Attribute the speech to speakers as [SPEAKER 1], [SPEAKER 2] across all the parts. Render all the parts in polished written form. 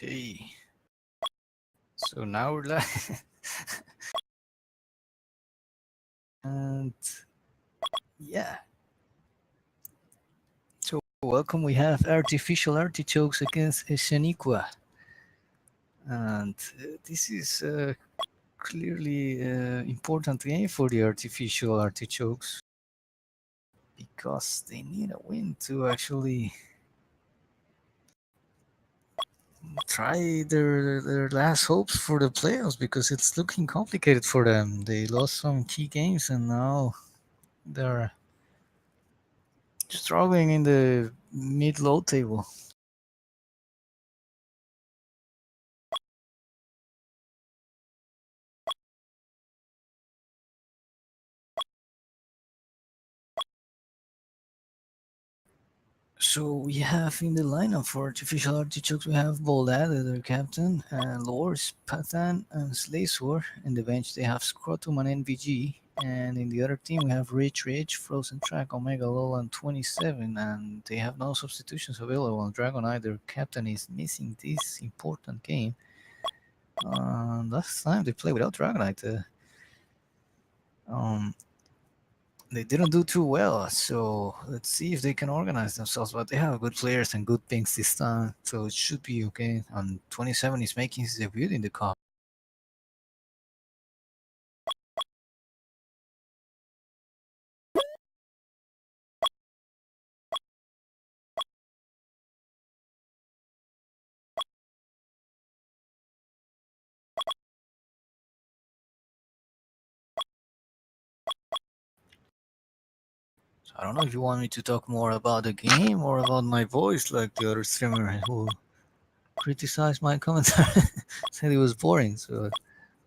[SPEAKER 1] Okay. So now we're live. And yeah. So welcome. We have artificial artichokes against Shaniqua. And this is clearly important game for the artificial artichokes because they need a win to actually try their last hopes for the playoffs, because it's looking complicated for them. They lost some key games and now they're struggling in the mid-low table. So we have in the lineup for artificial artichokes, we have Boldad, their captain, Lors, Pathan, and Slaysor. In the bench, they have Scrotum and NVG. And in the other team, we have Rich, Frozen Track, Omega Lol, and 27. And they have no substitutions available. Dragonite, their captain, is missing this important game. Last time they played without Dragonite, they didn't do too well, so let's see if they can organize themselves. But they have good players and good pings this time, so it should be okay. And 27 is making his debut in the cup. So I don't know if you want me to talk more about the game or about my voice, like the other streamer who criticized my commentary, said it was boring. So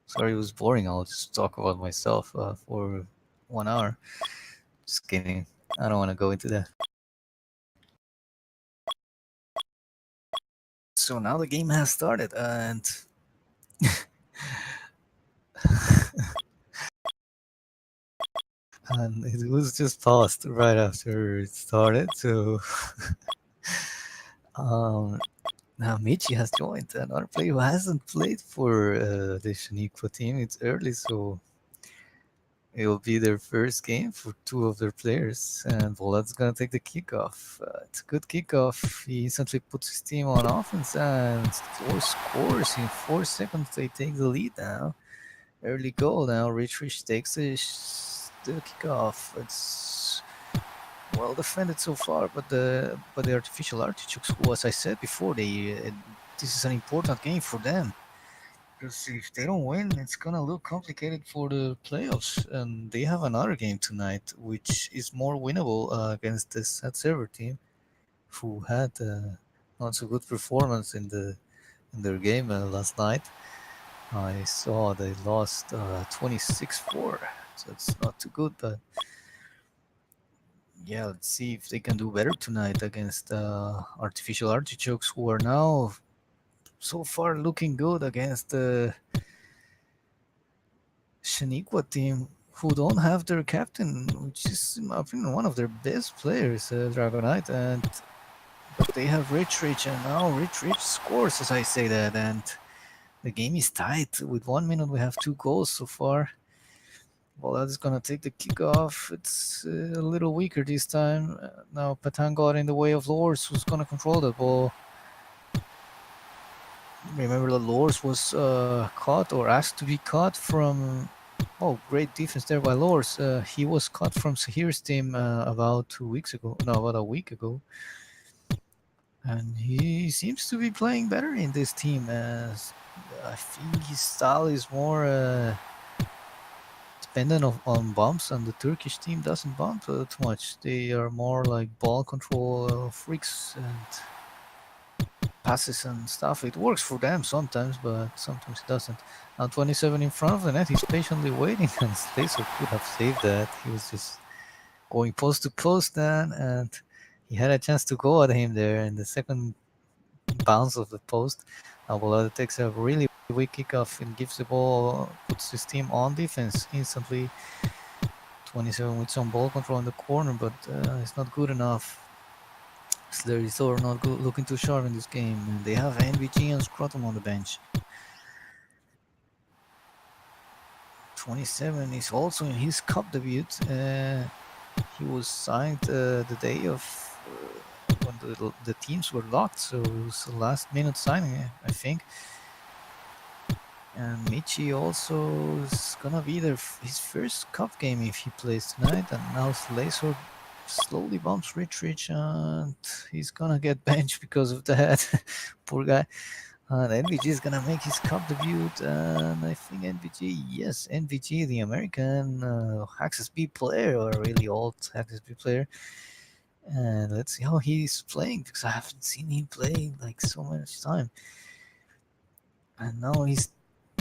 [SPEAKER 1] sorry, it was boring. I'll just talk about myself for 1 hour. Just kidding. I don't want to go into that. So now the game has started, and and it was just paused right after it started. So now Michi has joined, another player who hasn't played for the Shaniqua team. It's early, so it will be their first game for two of their players. And Volad's gonna take the kickoff. It's a good kickoff. He instantly puts his team on offense and scores in 4 seconds. They take the lead now. Early goal now. Rich takes the kickoff. It's well defended so far, but the artificial artichokes, who, as I said before, this is an important game for them, because if they don't win, it's gonna look complicated for the playoffs. And they have another game tonight, which is more winnable against the Sad Server team, who had not so good performance in their game last night. I saw they lost 26-4, so it's not too good, but yeah, let's see if they can do better tonight against artificial artichokes, who are now so far looking good against the Shaniqua team, who don't have their captain, which is, in my opinion, one of their best players, Dragonite. And but they have Rich, and now Rich scores, as I say that, and the game is tight. With 1 minute, we have 2 goals so far. Well, that's gonna take the kickoff. It's a little weaker this time. Now Patan got in the way of Lors, who's gonna control the ball. Remember that Lors was caught, or asked to be caught from. Oh, great defense there by Lors. He was caught from Sahir's team about 2 weeks ago. No, about a week ago. And he seems to be playing better in this team. I think his style is more dependent on bumps, and the Turkish team doesn't bump too much. They are more like ball control freaks and passes and stuff. It works for them sometimes, but sometimes it doesn't. Now 27 in front of the net, he's patiently waiting, and Slaser could have saved that. He was just going post to post then, and he had a chance to go at him there in the second bounce of the post. Now takes a really weak kickoff and gives the ball, puts his team on defense instantly. 27 with some ball control in the corner, but it's not good enough. Slurry are not looking too sharp in this game, and they have NVG and Scrotum on the bench. 27 is also in his cup debut. He was signed the day of when the teams were locked, so it was a last minute signing, I think. And Michi also is gonna be his first cup game if he plays tonight. And now Laser slowly bumps Rich, and he's gonna get benched because of that. Poor guy. And NVG is gonna make his cup debut, and I think NVG, yes, NVG, the American Haxcups B player, or a really old Haxcups B player. And let's see how he's playing, because I haven't seen him play like so much time. And now he's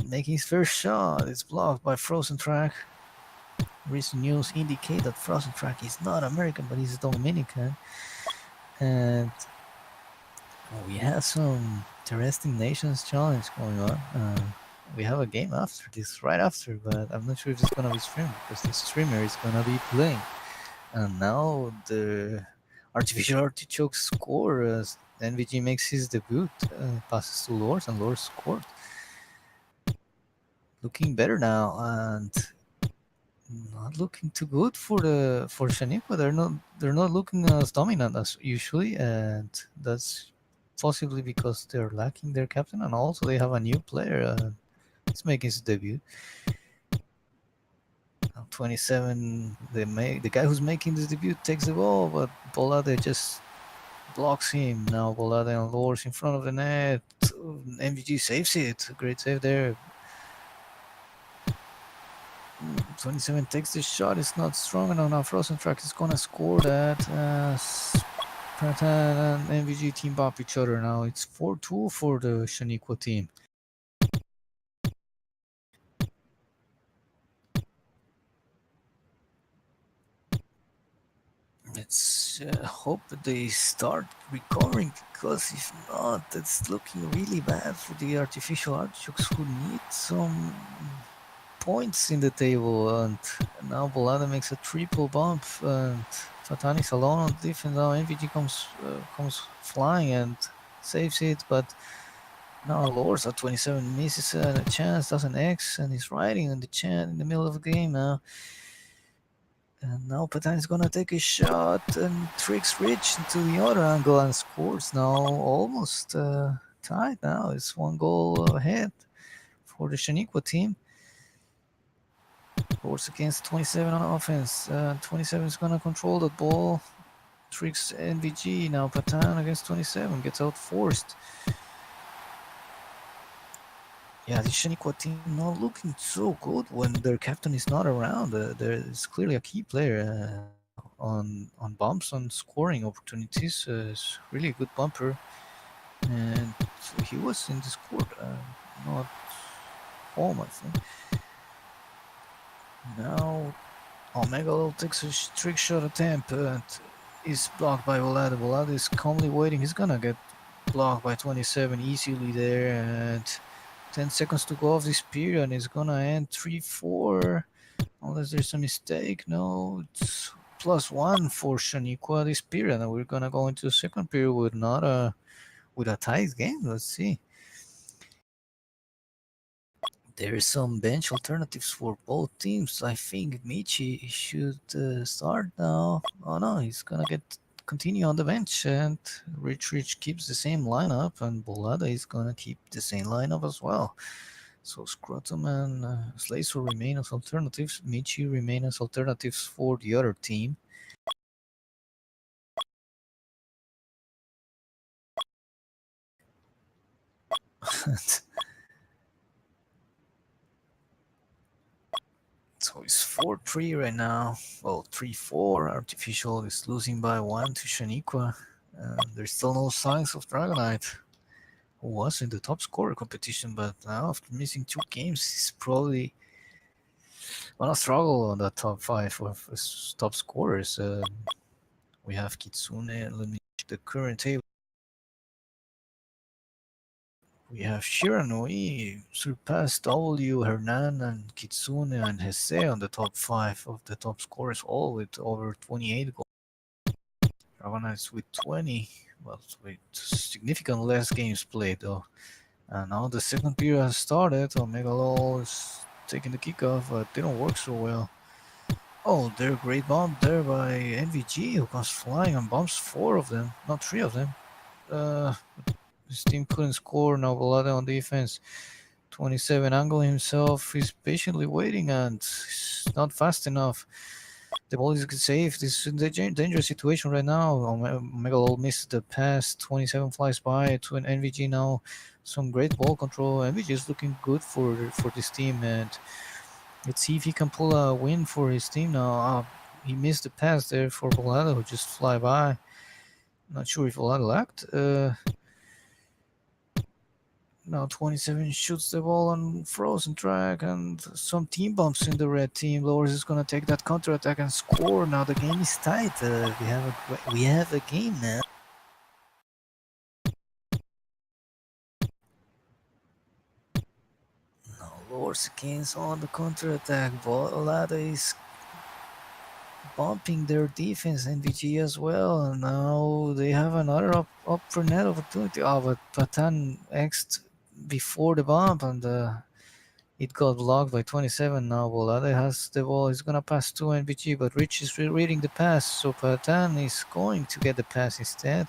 [SPEAKER 1] making his first shot. It's blocked by Frozen Track. Recent news indicate that Frozen Track is not American, but he's Dominican. And we have some interesting Nations Challenge going on. We have a game after this, right after, but I'm not sure if it's gonna be streamed because the streamer is gonna be playing. And now the Artificial Artichoke score as NVG makes his debut, passes to Lors, and Lors scored. Looking better now, and not looking too good for Shaniqua. They're not looking as dominant as usually, and that's possibly because they're lacking their captain, and also they have a new player. He's making his debut. 27. The guy who's making this debut takes the ball, but Bolade just blocks him. Now Bolade and Lors in front of the net. MVG saves it. Great save there. 27 takes the shot. It's not strong enough. Now Frozen Track is gonna score that. Pratan and MVG team up each other now. It's 4-2 for the Shaniqua team. Let's hope that they start recovering, because if not, it's looking really bad for the Artificial Artichokes, who need some points in the table. And now Bolada makes a triple bump, and Fatanis alone on defense. Now NVG comes flying and saves it, but now Lors at 27 misses a chance, does an X, and he's riding in the middle of the game now. And now Patan is gonna take a shot and tricks Rich into the other angle and scores. Now almost tied. Now it's 1 goal ahead for the Shaniqua team. Lors against 27 on offense. 27 is gonna control the ball. Tricks NVG. Now Patan against 27 gets out forced. Yeah, the Shaniqua team not looking so good when their captain is not around. There is clearly a key player on bumps, on scoring opportunities. It's really a good bumper, and so he was in the squad, not home, I think. Now Omega takes a trick shot attempt and is blocked by Volada. Volada is calmly waiting. He's gonna get blocked by 27 easily there, and 10 seconds to go of this period, and it's gonna end 3-4 unless there's a mistake. No, it's +1 for Shaniqua this period, and we're gonna go into the second period with a tight game. Let's see. There is some bench alternatives for both teams. I think Michi should start now. Oh no, he's gonna continue on the bench, and Rich keeps the same lineup, and Bolada is gonna keep the same lineup as well. So Scrotum and Slays will remain as alternatives. Michi remain as alternatives for the other team. So it's 4-3 right now. Well, 3-4. Artificial is losing by 1 to Shaniqua. There's still no signs of Dragonite, who was in the top scorer competition, but now after missing 2 games, he's probably gonna struggle on that top 5 of top scorers. We have Kitsune. Let me check the current table. We have Shiranui surpassed W, Hernan, and Kitsune and Hesse on the top 5 of the top scorers, all with over 28 goals. Dragona is with 20. Well, with significant less games played though. And now the second period has started. Omega Law is taking the kickoff, but didn't work so well. Oh, they're great bomb there by NVG, who comes flying and bombs 4 of them, not 3 of them. His team couldn't score. Now Volada on defense. 27 Angle himself is patiently waiting and it's not fast enough. The ball is safe. This is a dangerous situation right now. Omega missed the pass. 27 flies by to an NVG now. Some great ball control. NVG is looking good for this team, and let's see if he can pull a win for his team now. He missed the pass there for Volada, who just fly by. Not sure if Volada lacked. Now 27 shoots the ball on frozen track and some team bumps in the red team. Lowers is gonna take that counter attack and score. Now the game is tight. We have a game now. Now Lowers against on the counter attack. Volada is bumping their defense, NVG as well. And now they have another upper net opportunity. Oh, but Patan X'd before the bump and it got blocked by 27 now. Volade has the ball. He's gonna pass to NBG, but Rich is reading the pass, so Patan is going to get the pass instead.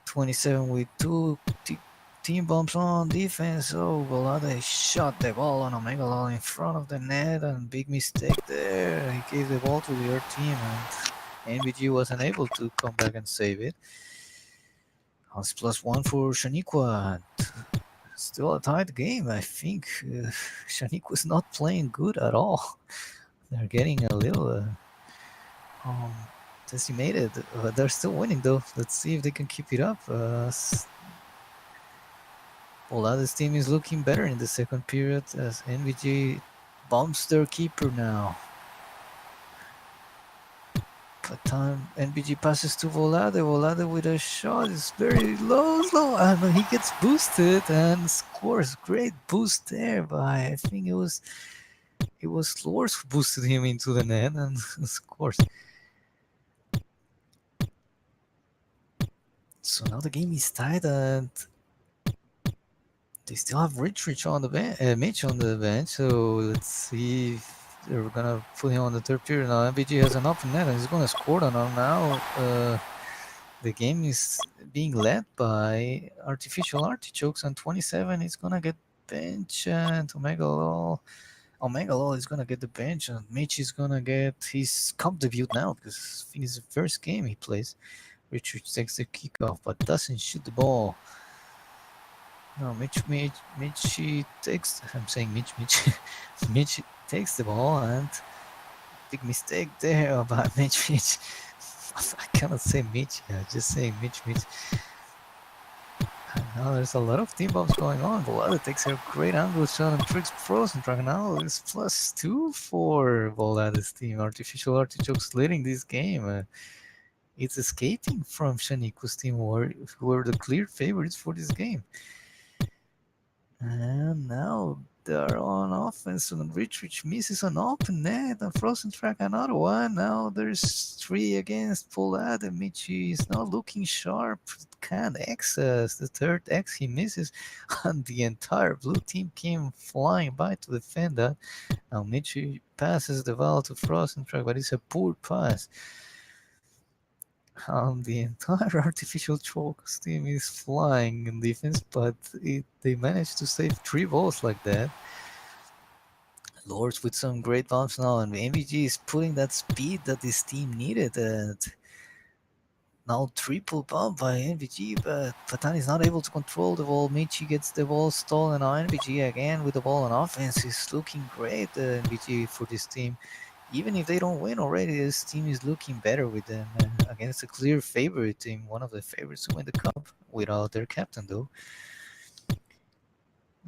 [SPEAKER 1] 27 with 2 team bumps on defense. So Volade shot the ball on Omega Law in front of the net, and big mistake there. He gave the ball to the other team, and NBG was unable to come back and save it. It's +1 for Shaniqua. Still a tight game, I think. Shaniqua was not playing good at all. They're getting a little decimated. They're still winning though. Let's see if they can keep it up. Volada's team is looking better in the second period as NVG bumps their keeper now. But time NBG passes to Volade. Volade with a shot is very low, and he gets boosted and scores. Great boost there by, I think it was Lors who boosted him into the net and scores. So now the game is tied and they still have Rich on the bench, Mitch on the bench. So let's see if they're gonna put him on the third period. Now MBG has an open net and he's gonna score on him now. The game is being led by Artificial Artichokes, and 27 is gonna get bench, and Omega Law is gonna get the bench, and Mitch is gonna get his comp debut now because I think it's the first game he plays. Richard takes the kickoff but doesn't shoot the ball. No, Mitch he takes. I'm saying Mitch. Mitch takes the ball, and big mistake there by Mitch. I cannot say Mitch. I'm just saying Mitch. And now there's a lot of team bumps going on. Volada takes a great angle shot and tricks Frozen Dragon. Now it's +2 for Volada's team. Artificial Artichokes leading this game. It's escaping from Shaniqua's team, who were the clear favorites for this game. And now they're on offense, and Rich misses an open net, and Frozen Track another one. Now there's 3 against Polad, and Michi is not looking sharp. Can't access the third X he misses, and the entire blue team came flying by to defend that. Now Michi passes the ball to Frozen Track, but it's a poor pass. The entire Artificial Chokes team is flying in defense, but they managed to save 3 balls like that. Lords with some great bumps now, and MVG is putting that speed that this team needed. And now triple bump by NVG, but Patan is not able to control the ball. Michi gets the ball stolen. Now NVG again with the ball on offense is looking great. NVG for this team. Even if they don't win already, this team is looking better with them against a clear favorite team, one of the favorites to win the cup without their captain though.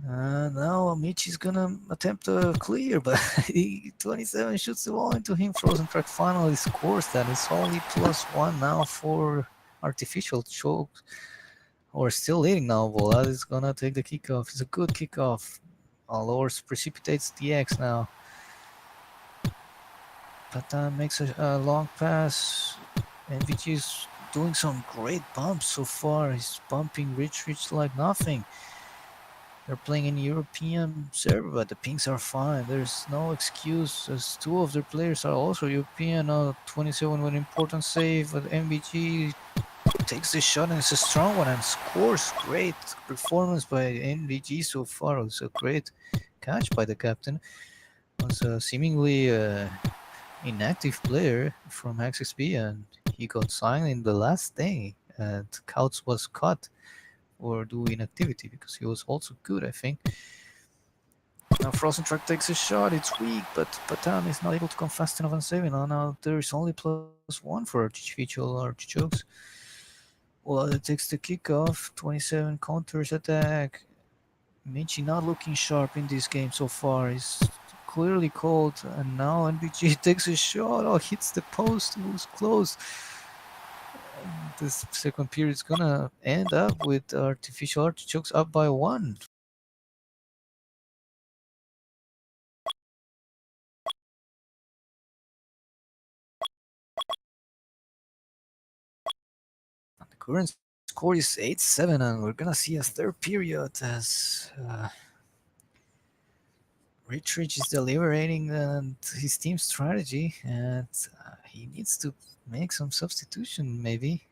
[SPEAKER 1] Now Michi is gonna attempt a clear, but 27 shoots the ball into him. Frozen Track finally scores that. It's only +1 now for Artificial Choke. We're still leading now. Volad is gonna take the kickoff. It's a good kickoff. Lors precipitates the X now. Patan makes a long pass. MVG is doing some great bumps so far. He's bumping Rich like nothing. They're playing in European server, but the pings are fine. There's no excuse, as two of their players are also European. 27 with an important save, but MVG takes the shot and it's a strong one and scores. Great performance by MVG so far. It's a great catch by the captain. It was a seemingly inactive player from Haxcups, and he got signed in the last day, and Couts was cut for doing inactivity because he was also good, I think. Now Frozen Track takes a shot, it's weak, but Patan is not able to come fast enough on saving. Now there is only +1 for artificial artichokes. Well, it takes the kickoff, 27 counters attack. Michi not looking sharp in this game so far. He's clearly cold, and now NBG takes a shot. Oh, hits the post. It was close. This second period is gonna end up with artificial artichokes up by 1. The current score is 8-7, and we're gonna see a third period as Rich is deliberating his team strategy, and he needs to make some substitution, maybe.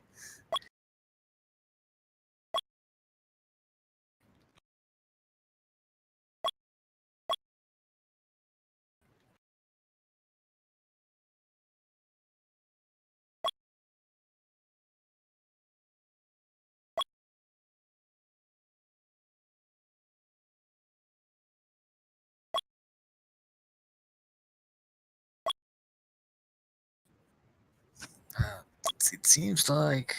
[SPEAKER 1] It seems like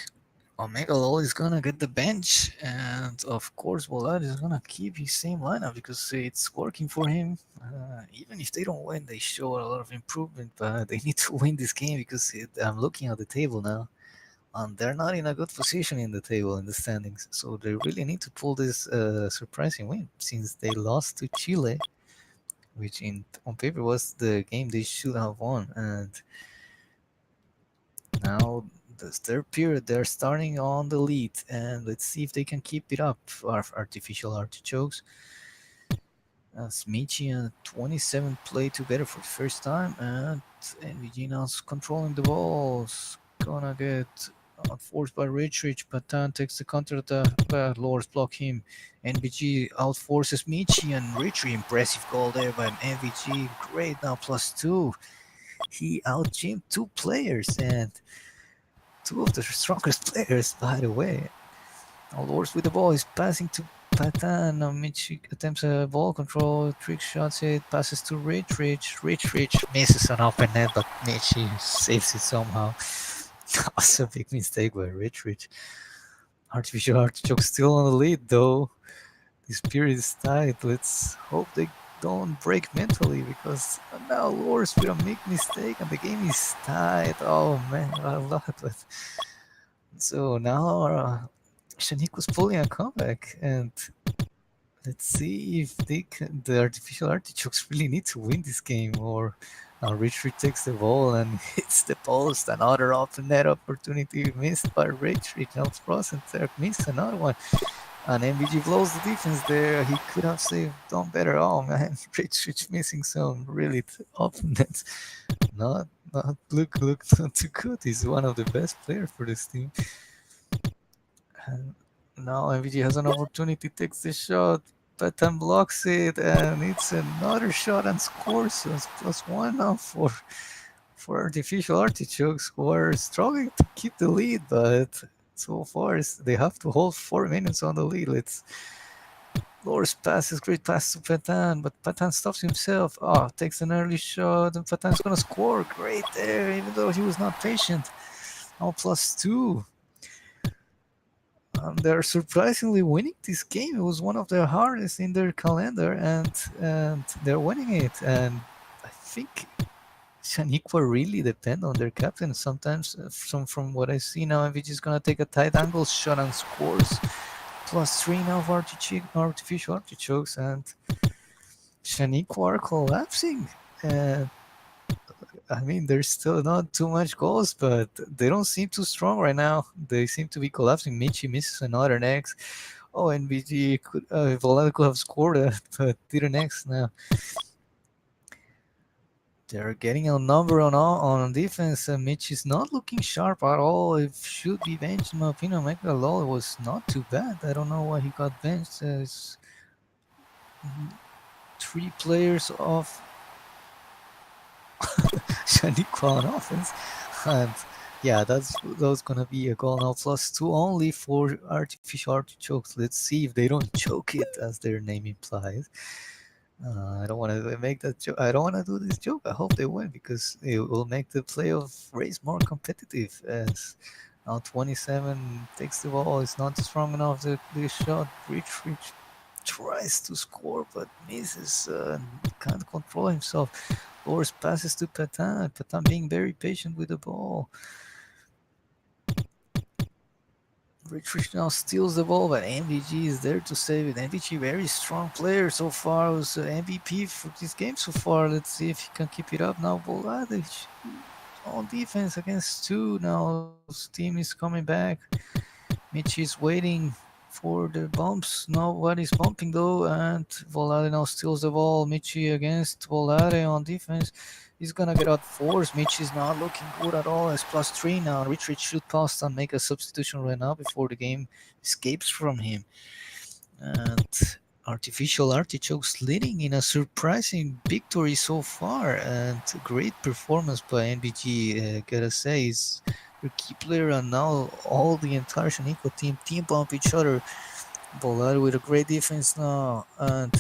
[SPEAKER 1] Omega Lol is gonna get the bench, and of course Volad is gonna keep his same lineup because it's working for him. Even if they don't win, they show a lot of improvement, but they need to win this game because I'm looking at the table now, and they're not in a good position in the table in the standings. So they really need to pull this surprising win since they lost to Chile, which on paper was the game they should have won, and now the third period, they're starting on the lead, and let's see if they can keep it up. Artificial artichokes. As Michi and 27 play together for the first time, and NVG now's controlling the balls. Gonna get outforced by Rich. Patan takes the counter attack, but Lors block him. NVG outforces Michi and Rich. Impressive goal there by NVG. Great, now +2. He outgymed 2 players, and 2 of the strongest players, by the way. Lors with the ball is passing to Patan. Michi attempts a ball control, trick shots it, passes to Rich. Rich misses an open net, but Michi saves it somehow. That was a big mistake by Rich. Artificial Artichoke still on the lead, though. This period is tight. Let's hope they don't break mentally, because now Lors with a big mistake and the game is tight. Oh man, I love it. So now Shanique was pulling a comeback, and let's see if the artificial artichokes really need to win this game, or Rich takes the ball and hits the post. Another open net opportunity missed by Rich. Now Rosenberg missed another one, and MVG blows the defense there. He could have saved done better. Oh man, Rich missing some really open nets. Not look not too good. He's one of the best players for this team. And now MVG has an opportunity, takes the shot, Patan blocks it, and it's another shot and scores. So it's +1 now for artificial artichokes, who are struggling to keep the lead, but so far they have to hold 4 minutes on the lead. Loris passes, great pass to Patan, but Patan stops himself. Takes an early shot, and Patan's gonna score. Great there, even though he was not patient. Now +2. They're surprisingly winning this game. It was one of the hardest in their calendar, and they're winning it. And I think Shaniqua really depend on their captain sometimes. From what I see now, MVG is gonna take a tight angle shot and scores. +3 now for artificial artichokes, and Shaniqua are collapsing. I mean, there's still not too much goals, but they don't seem too strong right now. They seem to be collapsing. Michi misses another next. Oh, and VG could, Volado could have scored it, but didn't next now. They're getting a number on defense. Mitch is not looking sharp at all. It should be benched, in my opinion. Michael Law was not too bad. I don't know why he got benched. It's 3 players of Shaniqua on offense. And yeah, that's gonna be a goal now. +2 only for artificial artichokes. Let's see if they don't choke it, as their name implies. I don't want to make that joke. I don't want to do this joke. I hope they win because it will make the playoff race more competitive. As now 27 takes the ball, it's not strong enough. The shot, Rich tries to score but misses. Can't control himself. Lors passes to Patan. Patan being very patient with the ball. Rich now steals the ball, but MVG is there to save it. MVG, very strong player so far, was MVP for this game so far. Let's see if he can keep it up now. Boladic on defense against 2. Now his team is coming back. Mitch is waiting for the bumps. Nobody's bumping though, and Volare now steals the ball. Michi against Volare on defense. He's gonna get out force. Michi is not looking good at all. It's +3 now. Rich should pass and make a substitution right now before the game escapes from him. And Artificial Artichokes leading in a surprising victory so far, and a great performance by NBG. Gotta say, is your key player, and now all the entire Shaniqua team bump each other. Bolari with a great defense now, and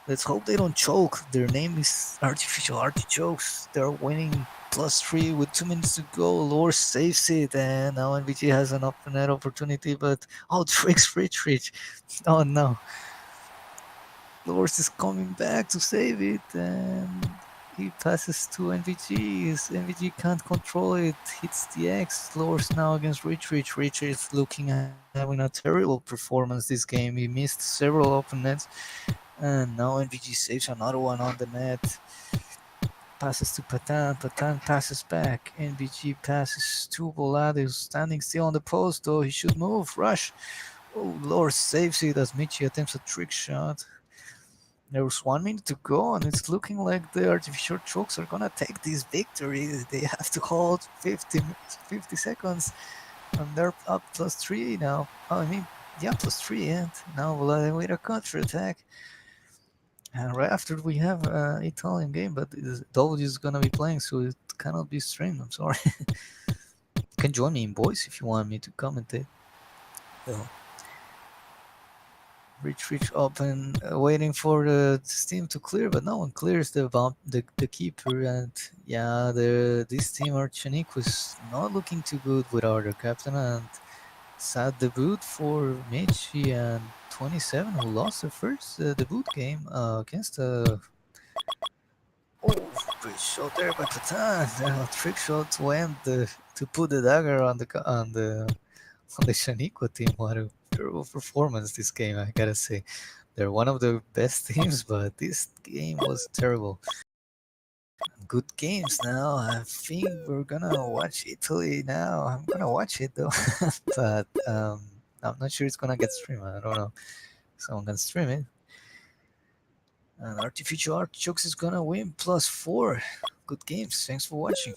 [SPEAKER 1] let's hope they don't choke. Their name is Artificial Artichokes. They're winning +3 with 2 minutes to go. Lore saves it, and now NBG has an open net opportunity, but tricks Rich. Oh no. Lors is coming back to save it, and he passes to NVG. NVG can't control it, hits the X. Lors now against Rich. Rich is looking having a terrible performance this game. He missed several open nets, and now NVG saves another one on the net. Passes to Patan. Patan passes back. NVG passes to Volado, standing still on the post, though he should move. Rush. Oh, Lors saves it as Michi attempts a trick shot. There's 1 minute to go, and it's looking like the artificial chokes are gonna take this victory. They have to hold 50 seconds, and they're up +3 now. Oh, I mean, yeah, +3, and now we'll wait a counter attack. And right after we have an Italian game, but W is gonna be playing, so it cannot be streamed. I'm sorry. You can join me in voice if you want me to commentate. So, Rich open, waiting for the team to clear, but no one clears the keeper. And yeah, this team Archanik was not looking too good without their captain, and sad debut for Michi and 27, who lost their first debut game against great shot there by Patan. Trick shot to end to put the dagger on the Shaniqua team. What a terrible performance this game, I gotta say. They're one of the best teams, but this game was terrible. Good games now. I think we're gonna watch Italy now. I'm gonna watch it though, but I'm not sure it's gonna get streamed. I don't know. Someone can stream it. And Artificial Artichokes is gonna win +4. Good games. Thanks for watching.